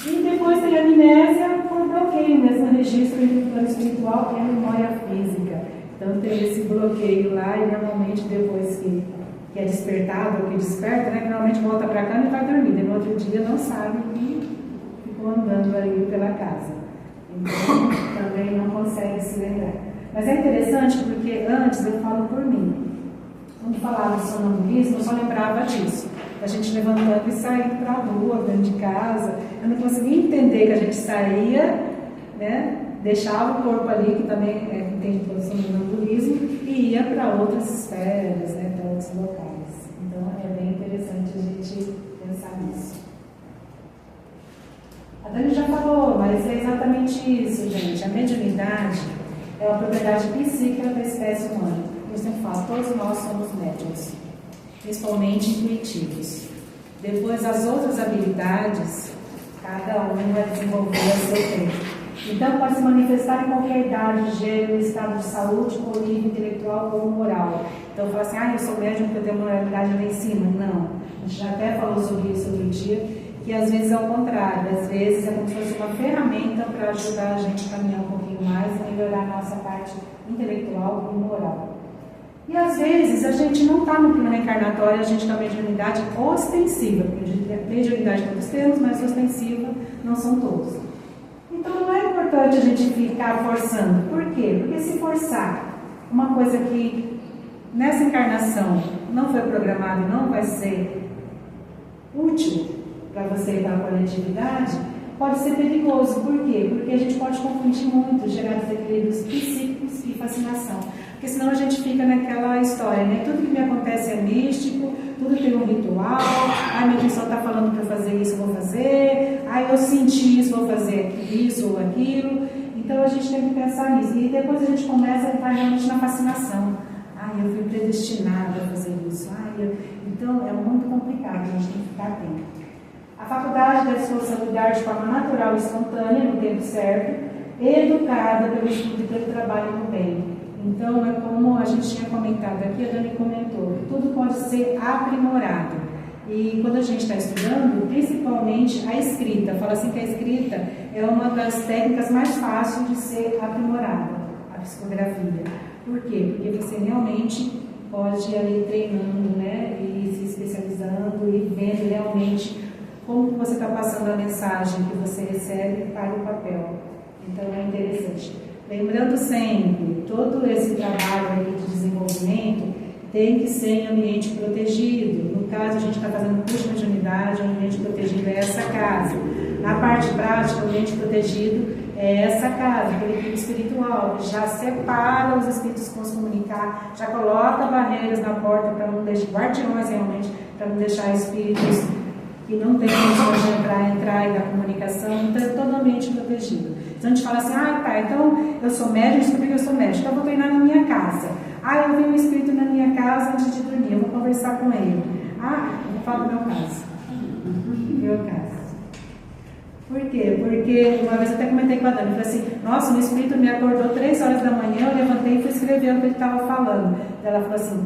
E depois tem a amnésia por bloqueio, mesmo registro entre o plano espiritual e a memória física. Então tem esse bloqueio lá e normalmente depois que é despertado ou que desperta, né, que normalmente volta para cá e vai dormir. E no outro dia não sabe que ficou andando ali pela casa. Então também não consegue se lembrar. Mas é interessante porque antes, eu falo por mim, quando falava de sonambulismo, eu só lembrava disso. A gente levantando e saindo para a rua, dentro de casa. Eu não conseguia entender que a gente saía, né, deixava o corpo ali, que também tem produção de sonambulismo, e ia para outras esferas, né, para outros locais. Então é bem interessante a gente pensar nisso. A Dani já falou, mas é exatamente isso, gente. A mediunidade é uma propriedade psíquica da espécie humana. Eu sempre falo, todos nós somos médiuns, principalmente intuitivos. Depois, as outras habilidades, cada um vai desenvolver a seu tempo. Então, pode se manifestar em qualquer idade, gênero, estado de saúde, ou nível intelectual ou moral. Então, fala assim, eu sou médium porque eu tenho moralidade lá em cima. Não. A gente já até falou sobre isso outro dia, que às vezes é o contrário. Às vezes é como se fosse uma ferramenta para ajudar a gente a caminhar um pouquinho mais e melhorar a nossa parte intelectual e moral. E às vezes a gente não está no plano reencarnatório, a gente tem uma mediunidade ostensiva, porque mediunidade todos temos, mas ostensiva não são todos. Então não é importante a gente ficar forçando. Por quê? Porque se forçar uma coisa que nessa encarnação não foi programada e não vai ser útil para você e para a coletividade, pode ser perigoso. Por quê? Porque a gente pode confundir muito, gerar desequilíbrios psíquicos e fascinação. Porque senão a gente fica naquela história, né? Tudo que me acontece é místico, tudo tem um ritual, minha intuição está falando para fazer isso, vou fazer, eu senti isso, vou fazer isso ou aquilo. Então a gente tem que pensar nisso. E depois a gente começa a entrar realmente na fascinação. Eu fui predestinada a fazer isso. Então é muito complicado, a gente tem que ficar atento. A faculdade deve se consolidar de forma natural e espontânea, no tempo certo, educada pelo estudo e pelo trabalho no bem. Então, é como a gente tinha comentado aqui, a Dani comentou, que tudo pode ser aprimorado. E quando a gente está estudando, principalmente a escrita, fala assim que a escrita é uma das técnicas mais fáceis de ser aprimorada, a psicografia. Por quê? Porque você realmente pode ir ali treinando, né, e se especializando e vendo realmente como você está passando a mensagem que você recebe para o papel. Então é interessante. Lembrando sempre, todo esse trabalho aí de desenvolvimento tem que ser em ambiente protegido. No caso, a gente está fazendo curso de mediunidade, o ambiente protegido é essa casa. Na parte prática, o ambiente protegido é essa casa, aquele equipe espiritual, que já separa os espíritos que vão se comunicar, já coloca barreiras na porta para não deixar, guardiões realmente, para não deixar espíritos que não tem condições de entrar e dar comunicação, então é todo ambiente protegido. Então a gente fala assim, então eu sou médium, desculpa que eu sou médium, então eu vou treinar na minha casa. Eu vi um espírito na minha casa antes de dormir, eu vou conversar com ele. Eu vou falar do meu caso. Meu caso. Por quê? Porque uma vez eu até comentei com a Dani, eu falei assim, nossa, o espírito me acordou 3 horas da manhã, eu levantei e fui escrever o que ele estava falando. Ela falou assim,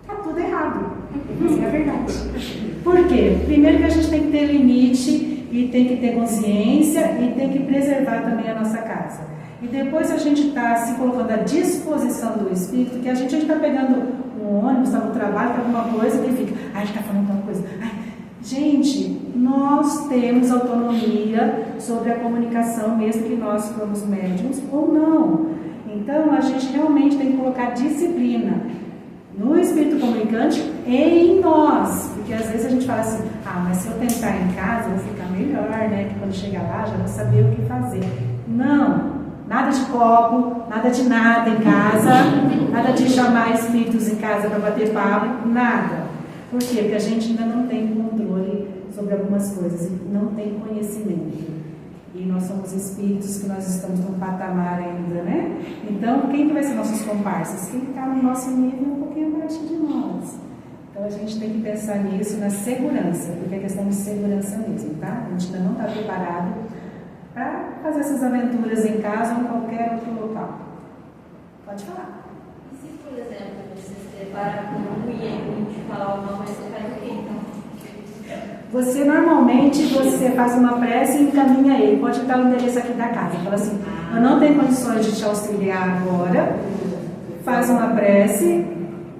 tá tudo errado. Isso é verdade. Por quê? Primeiro que a gente tem que ter limite e tem que ter consciência e tem que preservar também a nossa casa. E depois a gente está se colocando à disposição do espírito, que a gente está pegando um ônibus, está no trabalho, está alguma coisa, e fica, a gente está falando alguma coisa. Gente, nós temos autonomia sobre a comunicação, mesmo que nós formos médiums ou não. Então a gente realmente tem que colocar disciplina no espírito comunicante e em nós, porque às vezes a gente fala assim, mas se eu tentar em casa eu vou ficar melhor, né, que quando chegar lá já vou saber o que fazer. Não, nada de copo, nada de nada em casa, nada de chamar espíritos em casa para bater papo, nada. Por quê? Porque a gente ainda não tem controle sobre algumas coisas, não tem conhecimento. E nós somos espíritos que nós estamos num patamar ainda, né? Então, quem que vai ser nossos comparsas? Quem está no nosso nível um pouquinho abaixo de nós. Então, a gente tem que pensar nisso, na segurança, porque é questão de segurança mesmo, tá? A gente ainda não está preparado para fazer essas aventuras em casa ou em qualquer outro local. Pode falar. E se, por exemplo, você se depara com um e te falar alguma coisa, você faz o quê, então? Você normalmente faz uma prece e encaminha ele. Pode estar no endereço aqui da casa. Fala assim, eu não tenho condições de te auxiliar agora. Faz uma prece,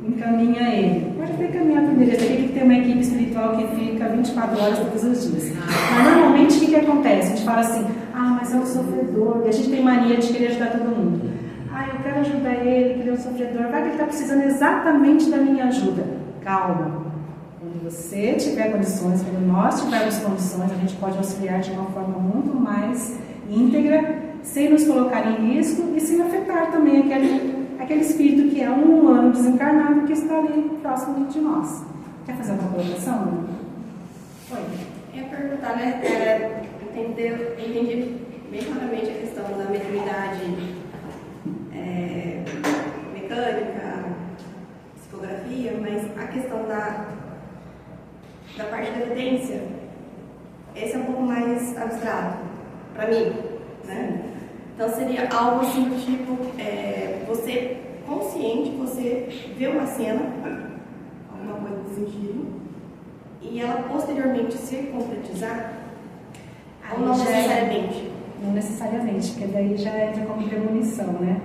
encaminha ele. Pode até encaminhar para o endereço aqui, que tem uma equipe espiritual que fica 24 horas todos os dias. Mas normalmente o que acontece? A gente fala assim, mas é um sofredor. E a gente tem mania de querer ajudar todo mundo. Eu quero ajudar ele, que ele é um sofredor. Vai que ele está precisando exatamente da minha ajuda. Calma. Quando você tiver condições, quando nós tivermos condições, a gente pode auxiliar de uma forma muito mais íntegra, sem nos colocar em risco e sem afetar também aquele espírito que é um ano desencarnado que está ali próximo de nós. Quer fazer uma colocação? Oi. Eu ia perguntar, né? Entendi bem claramente a questão da mediunidade mecânica, psicografia, mas a questão da parte da evidência, esse é um pouco mais abstrato para mim, né? Então seria algo assim do tipo, você consciente, você vê uma cena, alguma coisa desse sentido, e ela posteriormente se concretizar, ou não necessariamente? Não necessariamente, porque daí já entra como premonição, né?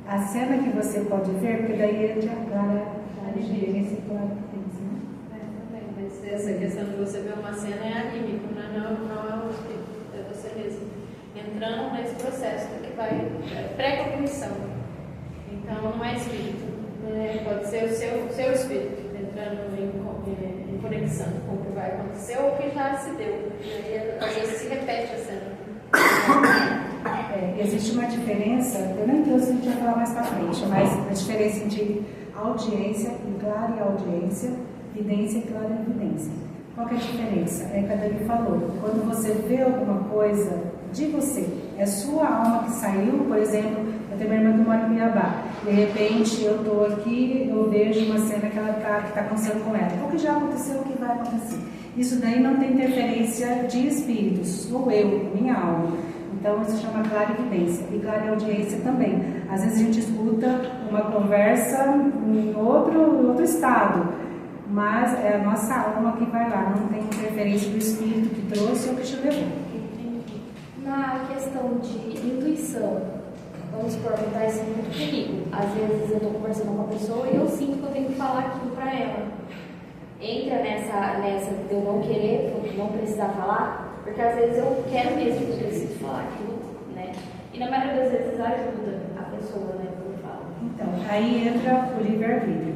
A cena que você pode ver, porque daí é de agora a gerência essa questão de você ver uma cena é anímico, né? Não é o espírito, é você mesmo entrando nesse processo que vai pré-cognição. Então não é espírito, né? Pode ser o seu espírito entrando em conexão com o que vai acontecer ou o que já se deu. E aí às vezes se repete a cena. Existe uma diferença, eu nem trouxe, a gente vai falar mais para frente, mas a diferença entre audiência e clara audiência, evidência e clara evidência. Qual que é a diferença? É que a Dani falou, quando você vê alguma coisa de você, é sua alma que saiu, por exemplo, Eu tenho uma irmã que mora em Cuiabá. De repente, eu estou aqui, eu vejo uma cena que está acontecendo com ela. O que já aconteceu, o que vai acontecer? Isso daí não tem interferência de espíritos, sou eu, minha alma. Então, isso se chama clarividência. E clareaudiência também. Às vezes a gente escuta uma conversa em outro estado, mas é a nossa alma que vai lá, não tem interferência do espírito que trouxe ou que te levou. Na questão de intuição, vamos supor, acontece muito comigo. Às vezes eu estou conversando com uma pessoa e eu sinto que eu tenho que falar aquilo para ela. Entra nessa de eu não querer, não precisar falar, porque às vezes eu quero mesmo, eu preciso falar aquilo, né? E na maioria das vezes ajuda a pessoa, né, quando fala. Então, aí entra o livre-arbítrio.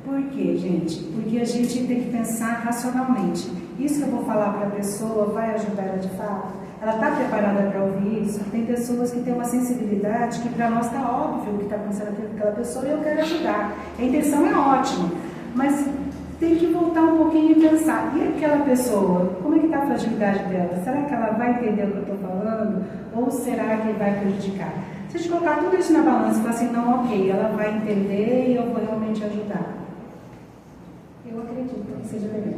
Por quê, gente? Porque a gente tem que pensar racionalmente. Isso que eu vou falar para a pessoa vai ajudar ela de fato? Ela está preparada para ouvir isso? Tem pessoas que têm uma sensibilidade que para nós está óbvio o que está acontecendo com aquela pessoa e eu quero ajudar. A intenção é ótima, mas tem que voltar um pouquinho e pensar, e aquela pessoa, como é que está a fragilidade dela? Será que ela vai entender o que eu estou falando? Ou será que vai prejudicar? Se a gente colocar tudo isso na balança e falar assim, não, ok, ela vai entender e eu vou realmente ajudar. Eu acredito que seja melhor.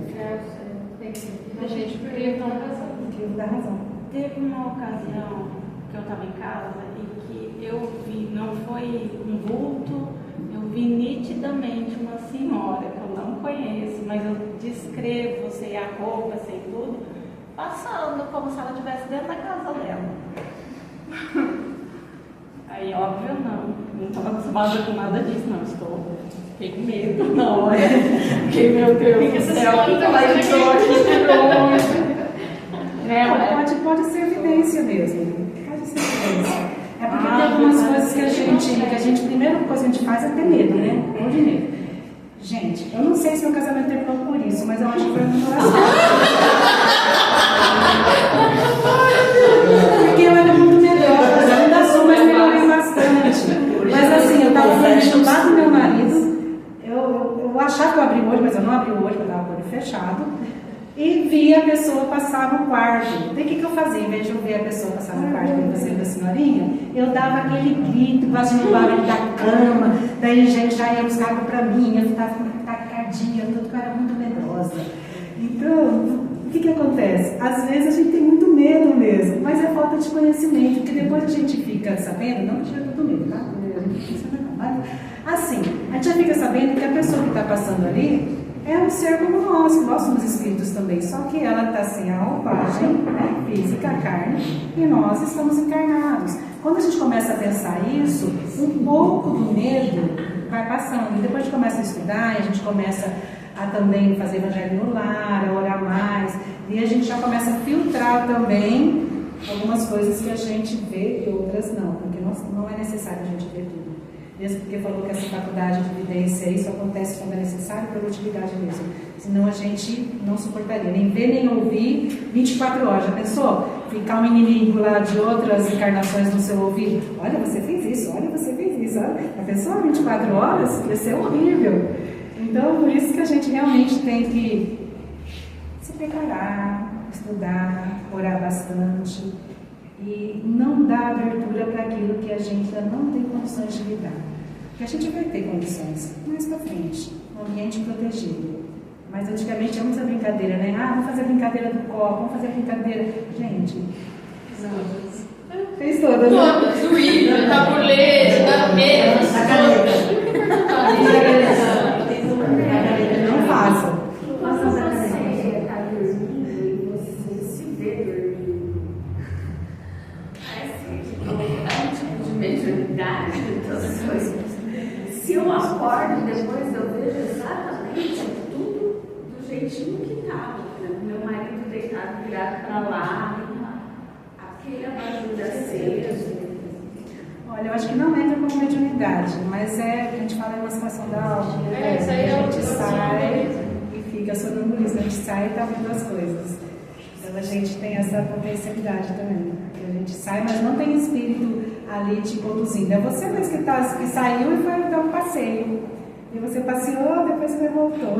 Tem que ser. A gente poderia dar razão. Dá razão. Teve uma ocasião que eu estava em casa e que eu vi, não foi um vulto, eu vi nitidamente uma senhora que eu não conheço, mas eu descrevo, sei a roupa, sei tudo, passando como se ela estivesse dentro da casa dela. Aí, óbvio, não estava acostumada com nada disso, não, fiquei com medo na hora, fiquei, meu Deus do céu, o que ela entrou aqui de longe? Pode ser evidência mesmo. Pode ser evidência. É porque tem algumas coisas que a gente, primeira coisa que a gente faz é ter medo, né? Ou de medo. Gente, eu não sei se meu casamento terminou por isso, mas eu acho que foi uma oração. Porque eu era muito medrosa, eu ainda sou, mas melhorei bastante. Mas assim, eu estava do lado do meu marido, eu achava que eu abri o olho, mas eu não abri o olho, eu estava com o olho fechado. E vi a pessoa passar no quarto. Daí o que eu fazia? Em vez de eu ver a pessoa passar no quarto com você da senhorinha, eu dava aquele grito, fazendo barulho da cama, daí gente já ia buscar água pra mim, eu ficava tacadinha, tudo que eu era muito medrosa. Então, o que acontece? Às vezes a gente tem muito medo mesmo, mas é falta de conhecimento, porque depois a gente fica sabendo, não tira todo medo, tá? A gente fica sabendo, mas, assim, a gente já fica sabendo que a pessoa que está passando ali é um ser como nós somos espíritos também, só que ela está sem a roupagem, né, física, a carne, e nós estamos encarnados. Quando a gente começa a pensar isso, um pouco do medo vai passando, e depois a gente começa a estudar, e a gente começa a também fazer evangelho no lar, a orar mais, e a gente já começa a filtrar também algumas coisas que a gente vê e outras não, porque não é necessário a gente ver tudo. Mesmo porque falou que essa faculdade de evidência, isso acontece quando é necessário, pela utilidade mesmo. Senão a gente não suportaria, nem ver nem ouvir 24 horas. Já pensou? Ficar um inimigo lá de outras encarnações no seu ouvido. Olha, você fez isso, olha, você fez isso. Olha. Já pensou 24 horas? Ia ser horrível. Então, por isso que a gente realmente tem que se preparar, estudar, orar bastante. E não dar abertura para aquilo que a gente ainda não tem condições de lidar. Porque a gente vai ter condições mais para frente, um ambiente protegido. Mas antigamente tinha muita brincadeira, né? Ah, vamos fazer a brincadeira do copo, vamos fazer a brincadeira. Gente, fez todas, né? Todas, o Ivo, tabuleiro, da mesa, a caneta. Não façam. Se eu acordo depois eu vejo exatamente tudo do jeitinho que estava. Meu marido deitado, virado para lá, aquele abajur aceso. Olha, eu acho que não entra como mediunidade, mas a gente fala em emancipação da alma. Né? Isso aí a gente sai e fica sonambulista, a gente sai e está vendo as coisas. Então a gente tem essa potencialidade também. A gente sai, mas não tem espírito ali te conduzindo. É você mesmo que saiu e foi dar um passeio. E você passeou, depois você voltou.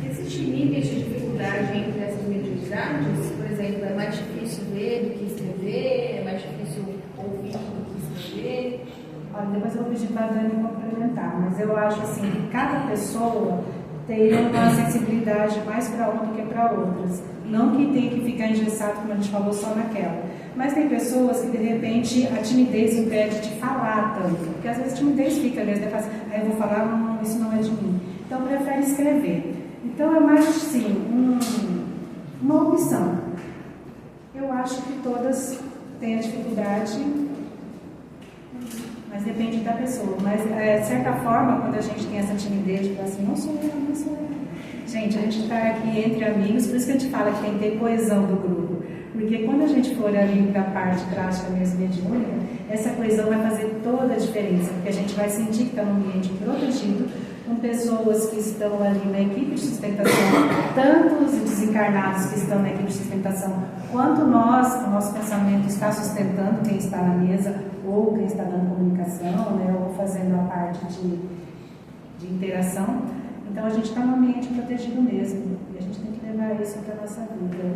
Existe níveis de dificuldade entre essas mediunidades? Por exemplo, é mais difícil ver do que escrever? É mais difícil ouvir do que Olha, depois eu vou pedir para a Dani complementar, mas eu acho assim que cada pessoa tem uma sensibilidade mais para uma do que para outras. Não que tenha que ficar engessado, como a gente falou, só naquela. Mas tem pessoas que, de repente, a timidez impede de falar tanto. Porque às vezes a timidez fica mesmo, né? Faz, aí eu vou falar, não, isso não é de mim. Então, prefere escrever. Então, é mais, assim, uma opção. Eu acho que todas têm a dificuldade, mas depende da pessoa. Mas, de certa forma, quando a gente tem essa timidez de falar assim, não sou eu, não sou eu. Gente, a gente está aqui entre amigos, por isso que a gente fala que tem que ter coesão do grupo. Porque quando a gente for ali para a parte prática mesmo mediúnica, essa coesão vai fazer toda a diferença, porque a gente vai sentir que está num ambiente protegido, com pessoas que estão ali na equipe de sustentação, tanto os desencarnados que estão na equipe de sustentação, quanto nós, o nosso pensamento está sustentando quem está na mesa, ou quem está dando comunicação, né, ou fazendo a parte de interação. Então a gente está num ambiente protegido mesmo, e a gente tem que levar isso para a nossa vida,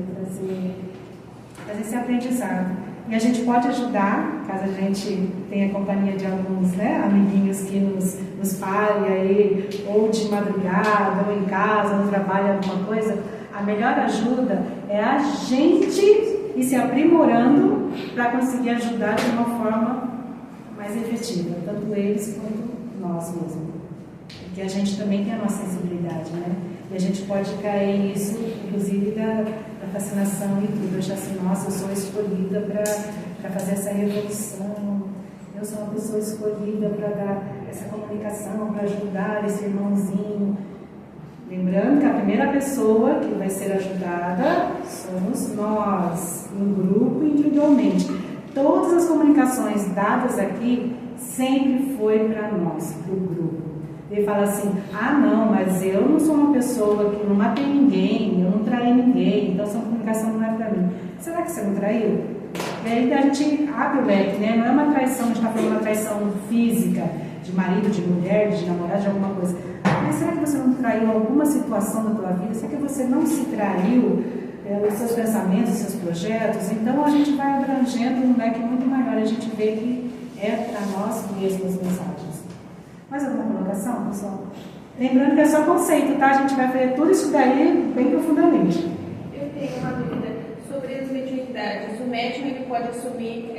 fazer esse aprendizado. E a gente pode ajudar, caso a gente tenha companhia de alguns, né, amiguinhos que nos parem aí, ou de madrugada, ou em casa, ou trabalha alguma coisa. A melhor ajuda é a gente ir se aprimorando para conseguir ajudar de uma forma mais efetiva, tanto eles quanto nós mesmos. Porque a gente também tem a nossa sensibilidade, né? E a gente pode cair nisso, inclusive da fascinação e tudo. Eu já assim, nossa, eu sou escolhida para fazer essa revolução. Eu sou uma pessoa escolhida para dar essa comunicação, para ajudar esse irmãozinho. Lembrando que a primeira pessoa que vai ser ajudada somos nós, no grupo e individualmente. Todas as comunicações dadas aqui sempre foi para nós, para o grupo. Ele fala assim, ah não, mas eu não sou uma pessoa que não matei ninguém, eu não traí ninguém, então essa comunicação não é para mim. Será que você não traiu? E aí a gente abre o leque, né? Não é uma traição, a gente está falando de uma traição física, de marido, de mulher, de namorado, de alguma coisa. Mas será que você não traiu alguma situação da tua vida? Será que você não se traiu os seus pensamentos, os seus projetos? Então a gente vai abrangendo um leque muito maior, a gente vê que é para nós mesmos as mensagens. Mais alguma colocação, pessoal? Lembrando que é só conceito, tá? A gente vai ver tudo isso daí bem profundamente. Eu tenho uma dúvida sobre as mediunidades. O médium ele pode assumir,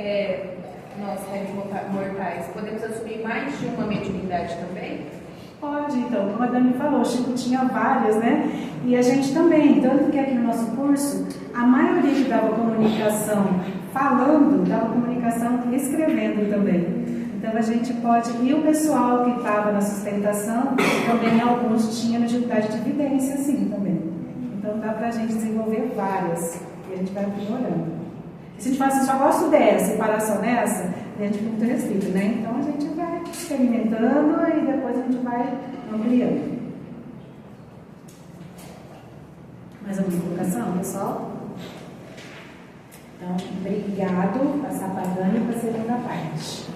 nós, réis mortais, podemos assumir mais de uma mediunidade também? Pode, então, como a Dani falou, o Chico tinha várias, né? E a gente também, tanto que aqui no nosso curso, a maioria que dava comunicação falando, dava comunicação escrevendo também. Então a gente pode, e o pessoal que estava na sustentação, também alguns tinham dificuldade de evidência, sim, também. Então dá para a gente desenvolver várias, e a gente vai aprimorando. E se a gente fala assim, só gosto dessa e parar só nessa, a gente fica muito restrito, né? Então a gente vai experimentando e depois a gente vai ampliando. Mais alguma colocação, pessoal? Então, obrigado. Passar para a Dani para a segunda parte.